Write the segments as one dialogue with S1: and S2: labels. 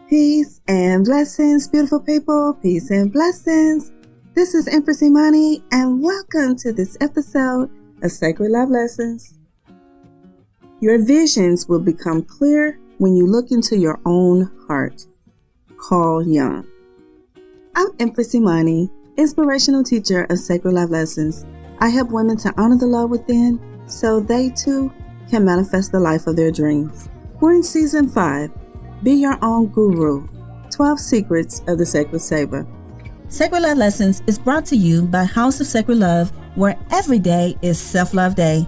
S1: Peace and blessings, beautiful people. Peace and blessings. This is Empress Imani, and welcome to this episode of Sacred Love Lessons. Your visions will become clear when you look into your own heart. Carl Jung. I'm Empress Imani, inspirational teacher of Sacred Love Lessons. I help women to honor the love within so they too can manifest the life of their dreams. We're in season 5. Be your own guru. 12 secrets of the Sacred Saber.
S2: Sacred Love Lessons is brought to you by House of Sacred Love, where every day is Self-Love Day.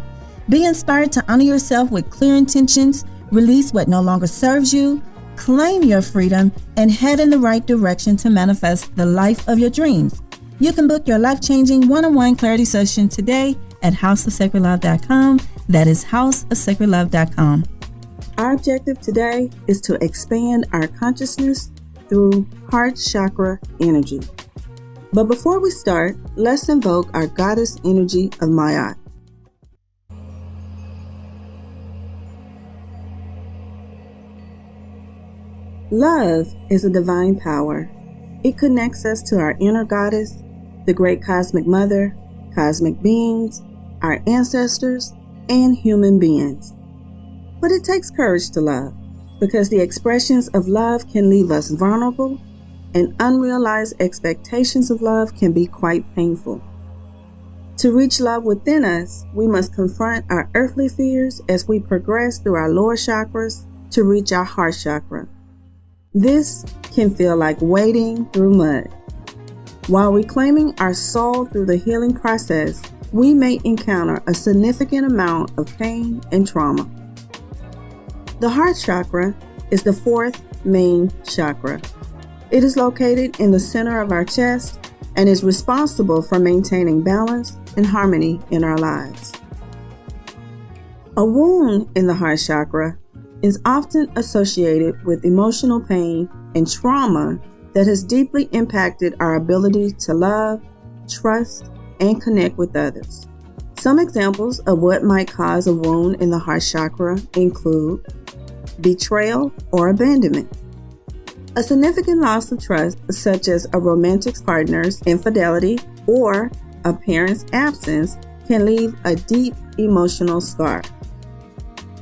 S2: Be inspired to honor yourself with clear intentions, release what no longer serves you, claim your freedom, and head in the right direction to manifest the life of your dreams. You can book your life-changing one-on-one clarity session today at houseofsacredlove.com. That is houseofsacredlove.com.
S1: Our objective today is to expand our consciousness through heart chakra energy. But before we start, let's invoke our goddess energy of Ma'at. Love is a divine power. It connects us to our inner goddess, the great cosmic mother, cosmic beings, our ancestors, and human beings. But it takes courage to love, because the expressions of love can leave us vulnerable, and unrealized expectations of love can be quite painful. To reach love within us, we must confront our earthly fears as we progress through our lower chakras to reach our heart chakra. This can feel like wading through mud. While reclaiming our soul through the healing process, we may encounter a significant amount of pain and trauma. The heart chakra is the fourth main chakra. It is located in the center of our chest and is responsible for maintaining balance and harmony in our lives. A wound in the heart chakra is often associated with emotional pain and trauma that has deeply impacted our ability to love, trust, and connect with others. Some examples of what might cause a wound in the heart chakra include betrayal or abandonment. A significant loss of trust, such as a romantic partner's infidelity or a parent's absence, can leave a deep emotional scar.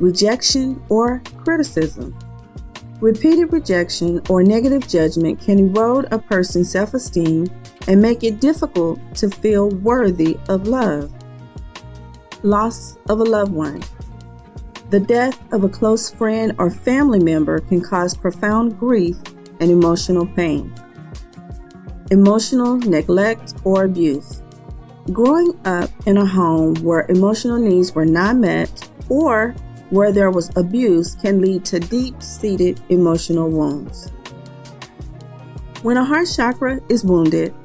S1: Rejection or criticism. Repeated rejection or negative judgment can erode a person's self-esteem and make it difficult to feel worthy of love. Loss of a loved one. The death of a close friend or family member can cause profound grief and emotional pain. Emotional neglect or abuse. Growing up in a home where emotional needs were not met or where there was abuse can lead to deep-seated emotional wounds. When a heart chakra is wounded,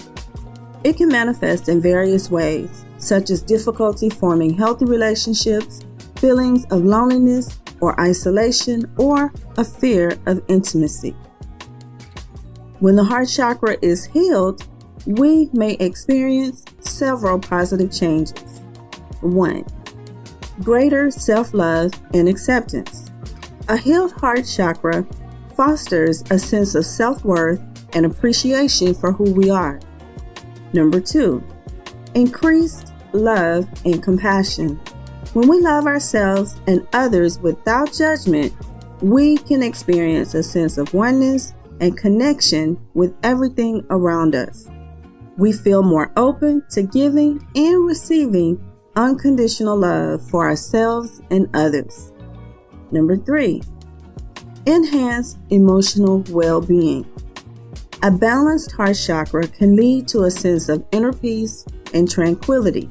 S1: it can manifest in various ways, such as difficulty forming healthy relationships, feelings of loneliness or isolation, or a fear of intimacy. When the heart chakra is healed, we may experience several positive changes. 1. Greater self-love and acceptance. A healed heart chakra fosters a sense of self-worth and appreciation for who we are. 2. Increased love and compassion. When we love ourselves and others without judgment, we can experience a sense of oneness and connection with everything around us. We feel more open to giving and receiving unconditional love for ourselves and others. 3. Enhanced emotional well-being. A balanced heart chakra can lead to a sense of inner peace and tranquility.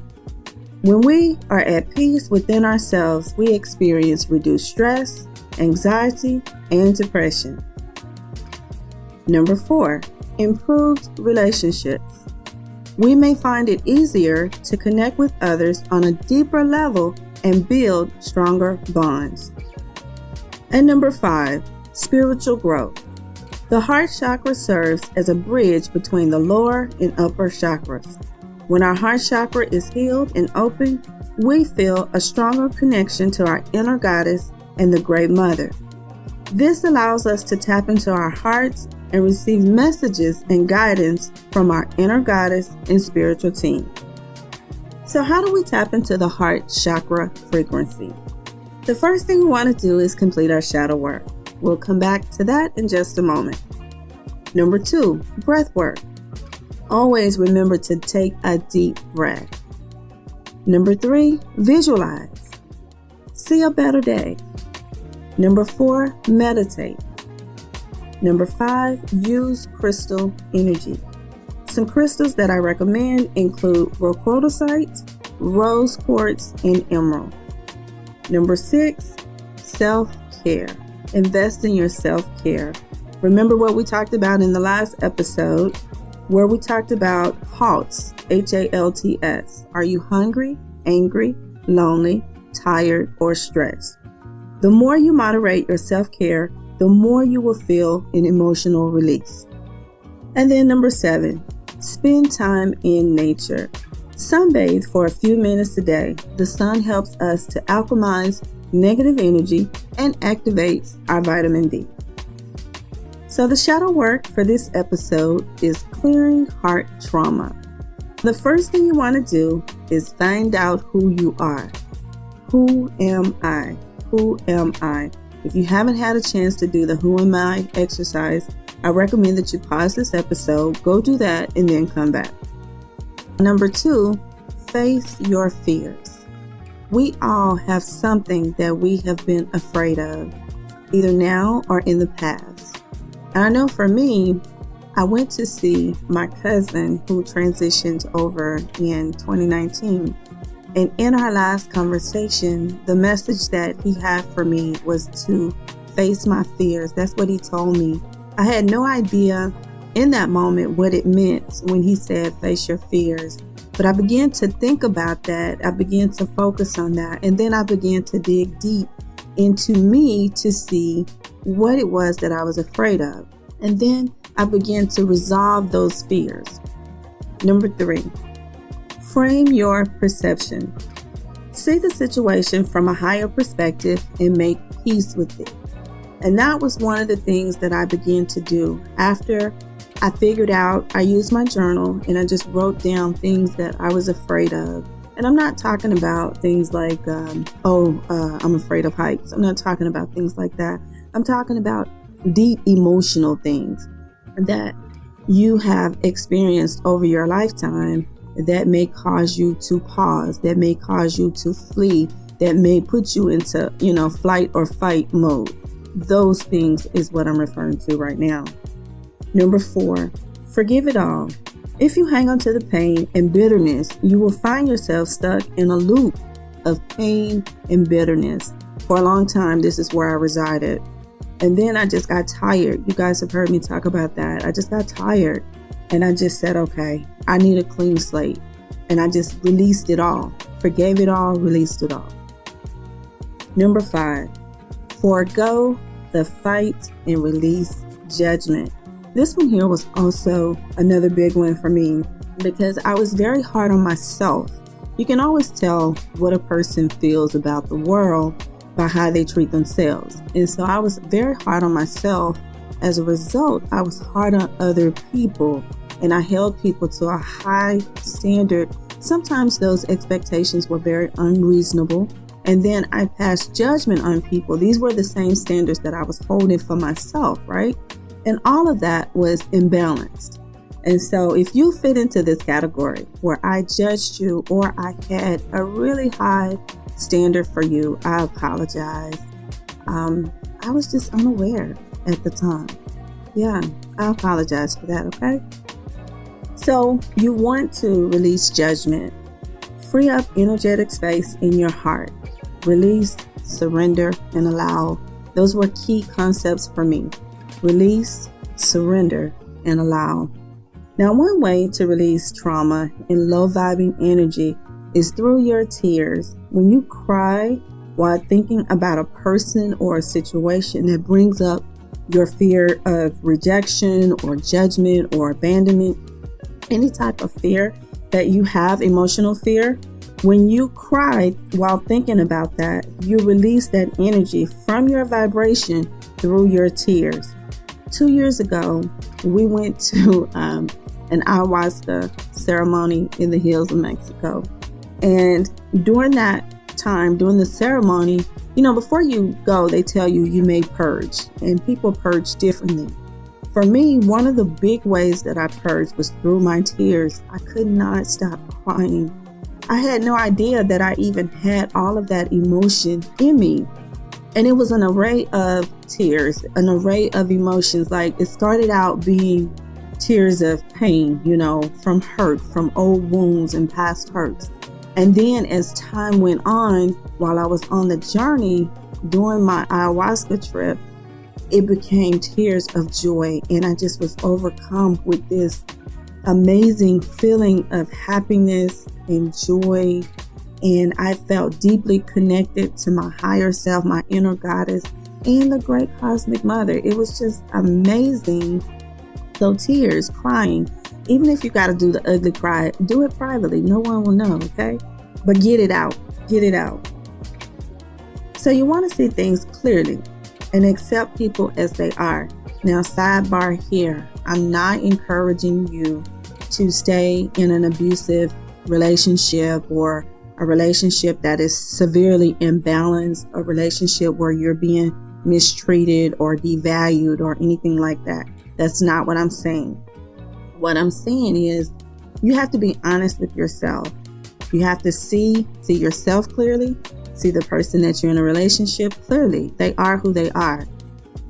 S1: When we are at peace within ourselves, we experience reduced stress, anxiety, and depression. 4. Improved relationships. We may find it easier to connect with others on a deeper level and build stronger bonds. And 5. Spiritual growth. The heart chakra serves as a bridge between the lower and upper chakras. When our heart chakra is healed and open, we feel a stronger connection to our inner goddess and the Great Mother. This allows us to tap into our hearts and receive messages and guidance from our inner goddess and spiritual team. So how do we tap into the heart chakra frequency? The first thing we want to do is complete our shadow work. We'll come back to that in just a moment. Number 2, breath work. Always remember to take a deep breath. Number 3, visualize. See a better day. Number 4, meditate. Number 5, use crystal energy. Some crystals that I recommend include rhodochrosite, rose quartz, and emerald. Number 6, self-care. Invest in your self-care. Remember what we talked about in the last episode, where we talked about HALTS, HALTS. Are you hungry, angry, lonely, tired, or stressed? The more you moderate your self-care, the more you will feel an emotional release. And then number 7, spend time in nature. Sunbathe for a few minutes a day. The sun helps us to alchemize negative energy and activates our vitamin D. So the shadow work for this episode is clearing heart trauma. The first thing you want to do is find out who you are. Who am I? Who am I? If you haven't had a chance to do the Who Am I exercise, I recommend that you pause this episode, go do that, and then come back. Number 2, face your fears. We all have something that we have been afraid of, either now or in the past. And I know for me, I went to see my cousin who transitioned over in 2019. And in our last conversation, the message that he had for me was to face my fears. That's what he told me. I had no idea in that moment what it meant when he said face your fears. But I began to think about that. I began to focus on that. And then I began to dig deep into me to see what it was that I was afraid of. And then I began to resolve those fears. Number 3. Frame your perception. See the situation from a higher perspective and make peace with it. And that was one of the things that I began to do after I figured out. I used my journal and I just wrote down things that I was afraid of. And I'm not talking about things like, I'm afraid of heights. I'm not talking about things like that. I'm talking about deep emotional things that you have experienced over your lifetime that may cause you to pause, that may cause you to flee, that may put you into, flight or fight mode. Those things is what I'm referring to right now. Number 4, forgive it all. If you hang on to the pain and bitterness, you will find yourself stuck in a loop of pain and bitterness. For a long time, this is where I resided. And then I just got tired. You guys have heard me talk about that. I just got tired. And I just said, okay, I need a clean slate. And I just released it all. Forgave it all, released it all. Number 5, forego the fight and release judgment. This one here was also another big one for me because I was very hard on myself. You can always tell what a person feels about the world by how they treat themselves. And so I was very hard on myself. As a result, I was hard on other people and I held people to a high standard. Sometimes those expectations were very unreasonable. And then I passed judgment on people. These were the same standards that I was holding for myself, right? And all of that was imbalanced. And so if you fit into this category where I judged you or I had a really high standard for you, I apologize. I was just unaware at the time. Yeah, I apologize for that, okay? So you want to release judgment. Free up energetic space in your heart. Release, surrender, and allow. Those were key concepts for me. Release, surrender, and allow. Now, one way to release trauma and low vibing energy is through your tears. When you cry while thinking about a person or a situation that brings up your fear of rejection or judgment or abandonment, any type of fear that you have, emotional fear, When you cry while thinking about that, you release that energy from your vibration through your tears. 2 years ago, we went to an ayahuasca ceremony in the hills of Mexico. And during that time, during the ceremony, before you go, they tell you may purge, and people purge differently. For me, one of the big ways that I purged was through my tears. I could not stop crying. I had no idea that I even had all of that emotion in me. And it was an array of tears, an array of emotions. Like, it started out being tears of pain, from hurt, from old wounds and past hurts. And then as time went on, while I was on the journey during my ayahuasca trip, it became tears of joy. And I just was overcome with this amazing feeling of happiness and joy. And I felt deeply connected to my higher self, my inner goddess, and the great cosmic mother. It was just amazing. So tears, crying, even if you got to do the ugly cry, do it privately. No one will know, okay? But get it out. Get it out. So you want to see things clearly and accept people as they are. Now, sidebar here. I'm not encouraging you to stay in an abusive relationship or a relationship that is severely imbalanced, a relationship where you're being mistreated or devalued or anything like that. That's not what I'm saying. What I'm saying is you have to be honest with yourself. You have to see yourself clearly, see the person that you're in a relationship clearly. They are who they are.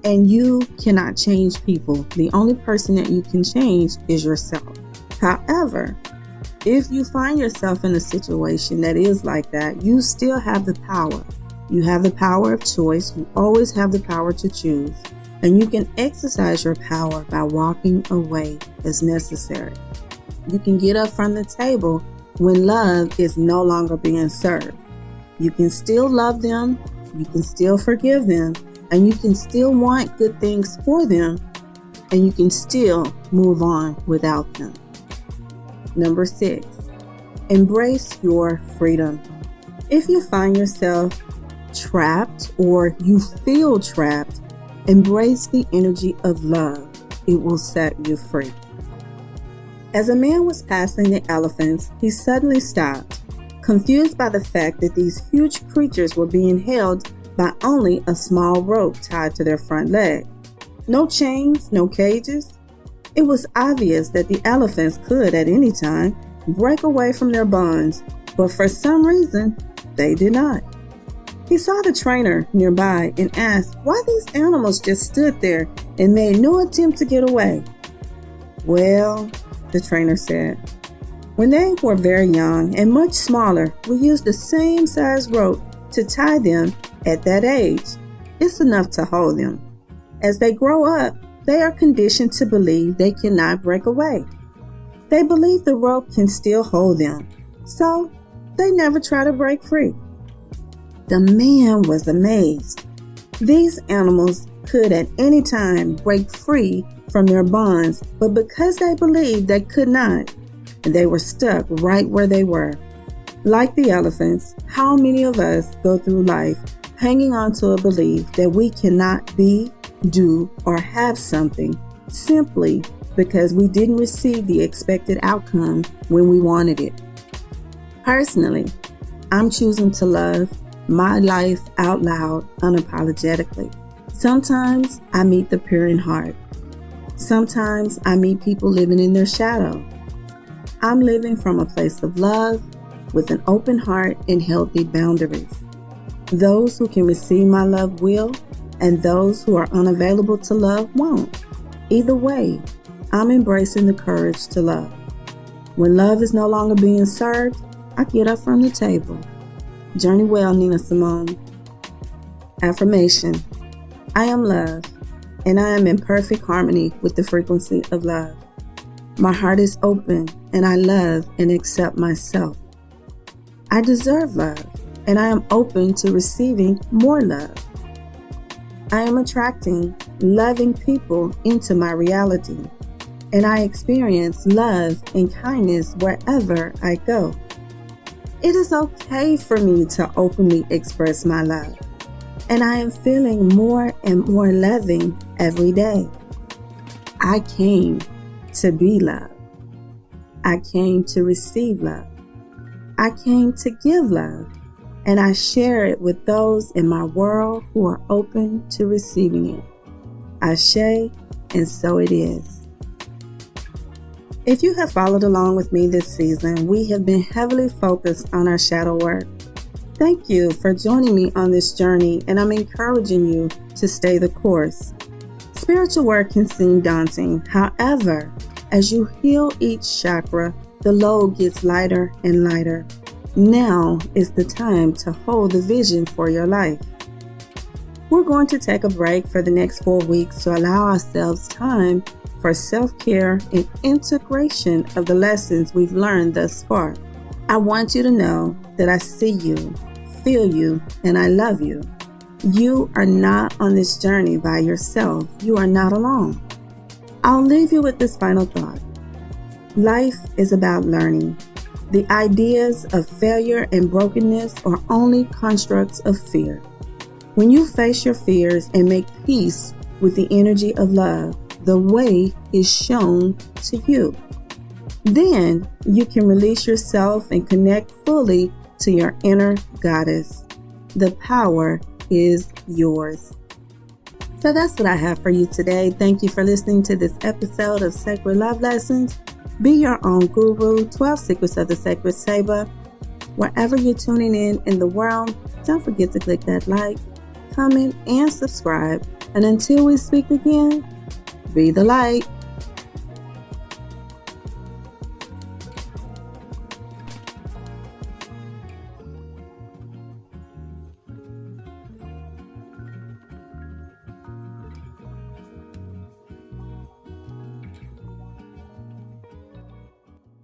S1: And you cannot change people. The only person that you can change is yourself. However, if you find yourself in a situation that is like that, you still have the power. You have the power of choice. You always have the power to choose. And you can exercise your power by walking away as necessary. You can get up from the table when love is no longer being served. You can still love them, you can still forgive them, and you can still want good things for them, and you can still move on without them. Number 6, embrace your freedom. If you find yourself trapped or you feel trapped, embrace the energy of love. It will set you free. As a man was passing the elephants, he suddenly stopped, confused by the fact that these huge creatures were being held by only a small rope tied to their front leg. No chains, no cages. It was obvious that the elephants could, at any time, break away from their bonds, but for some reason, they did not. He saw the trainer nearby and asked why these animals just stood there and made no attempt to get away. Well, the trainer said, when they were very young and much smaller, we used the same size rope to tie them at that age. It's enough to hold them. As they grow up, they are conditioned to believe they cannot break away. They believe the rope can still hold them, so they never try to break free. The man was amazed. These animals could at any time break free from their bonds, but because they believed they could not, they were stuck right where they were. Like the elephants, how many of us go through life hanging on to a belief that we cannot be, do, or have something simply because we didn't receive the expected outcome when we wanted it? Personally, I'm choosing to love my life out loud, unapologetically. Sometimes I meet the pure in heart. Sometimes I meet people living in their shadow. I'm living from a place of love with an open heart and healthy boundaries. Those who can receive my love will, and those who are unavailable to love won't. Either way, I'm embracing the courage to love. When love is no longer being served, I get up from the table. Journey well, Nina Simone. Affirmation: I am love, and I am in perfect harmony with the frequency of love. My heart is open, and I love and accept myself. I deserve love, and I am open to receiving more love. I am attracting loving people into my reality, and I experience love and kindness wherever I go. It is okay for me to openly express my love, and I am feeling more and more loving every day. I came to be loved. I came to receive love. I came to give love, and I share it with those in my world who are open to receiving it. Ashe, and so it is. If you have followed along with me this season, we have been heavily focused on our shadow work. Thank you for joining me on this journey, and I'm encouraging you to stay the course. Spiritual work can seem daunting. However, as you heal each chakra, the load gets lighter and lighter. Now is the time to hold the vision for your life. We're going to take a break for the next 4 weeks to allow ourselves time for self-care and integration of the lessons we've learned thus far. I want you to know that I see you, feel you, and I love you. You are not on this journey by yourself. You are not alone. I'll leave you with this final thought. Life is about learning. The ideas of failure and brokenness are only constructs of fear. When you face your fears and make peace with the energy of love, the way is shown to you. Then you can release yourself and connect fully to your inner goddess. The power is yours. So that's what I have for you today. Thank you for listening to this episode of Sacred Love Lessons. Be your own guru, 12 Secrets of the Sacred Saber. Wherever you're tuning in the world, don't forget to click that like, comment, and subscribe. And until we speak again, be the light.